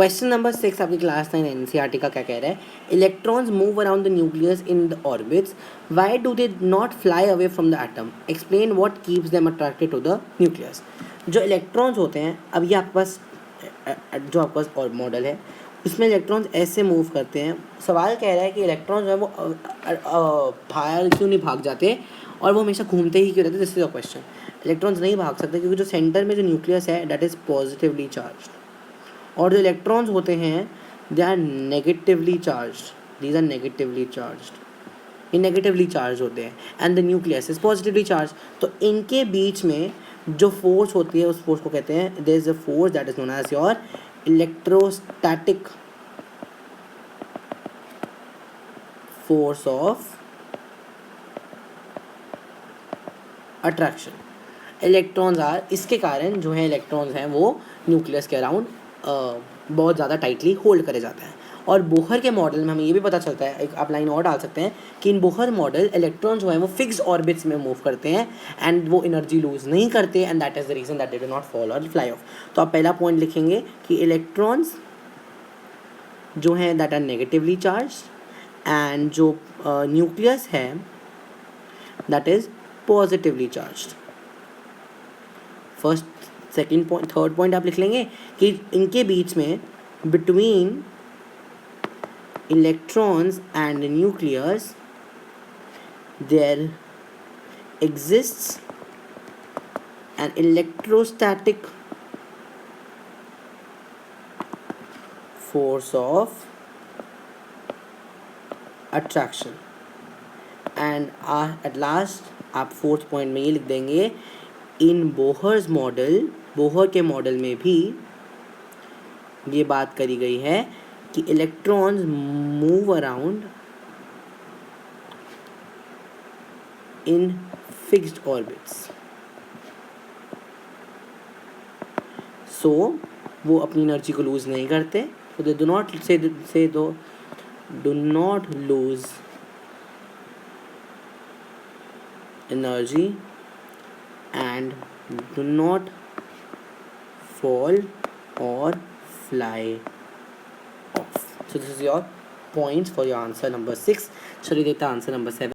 Question number 6 आपकी class 9 NCERT का क्या कह रहा है? Electrons move around the nucleus in the orbits, why do they not fly away from the atom, explain what keeps them attracted to the nucleus. जो electrons होते हैं, अब ये आपके पास जो आपके पास और मॉडल है उसमें इलेक्ट्रॉन्स ऐसे मूव करते हैं। सवाल कह रहा है कि इलेक्ट्रॉन्स जो है वो बाहर क्यों नहीं भाग जाते और वो हमेशा घूमते ही क्यों रहते? This is the question. Electrons नहीं भाग सकते क्योंकि जो सेंटर में जो न्यूक्लियस है दैट इज पॉजिटिवली चार्ज, और जो इलेक्ट्रॉन्स होते हैं they are negatively charged, these are negatively charged, ये नेगेटिवली चार्ज होते हैं and the nucleus is positively charge. तो इनके बीच में जो फोर्स होती है उस फोर्स को कहते हैं, there is a force that is known as your electrostatic force of attraction. Electrons are, इसके कारण जो है इलेक्ट्रॉन्स हैं वो न्यूक्लियस के अराउंड बहुत ज़्यादा टाइटली होल्ड करे जाते हैं। और बोहर के मॉडल में हमें ये भी पता चलता है, एक आप लाइन और डाल सकते हैं कि इन बोहर मॉडल इलेक्ट्रॉन जो है वो फिक्स ऑर्बिट्स में मूव करते हैं एंड वो एनर्जी लूज नहीं करते, and that is the reason that they do not fall or fly off. तो आप पहला पॉइंट लिखेंगे कि इलेक्ट्रॉन्स जो हैं that are negatively charge and जो न्यूक्लियस है that is positively charged. First, second point, third point आप लिख लेंगे कि इनके बीच में between electrons and the nucleus there exists an electrostatic force of attraction, and at last आप फोर्थ पॉइंट में ये लिख देंगे इन बोहर्स मॉडल, बोहर के मॉडल में भी ये बात करी गई है कि electrons move around in fixed orbits, so वो अपनी एनर्जी को लूज नहीं करते, so they do not do not lose energy and do not fall or fly off. So this is your points for your answer number 6. चलिए देखते हैं answer number 7.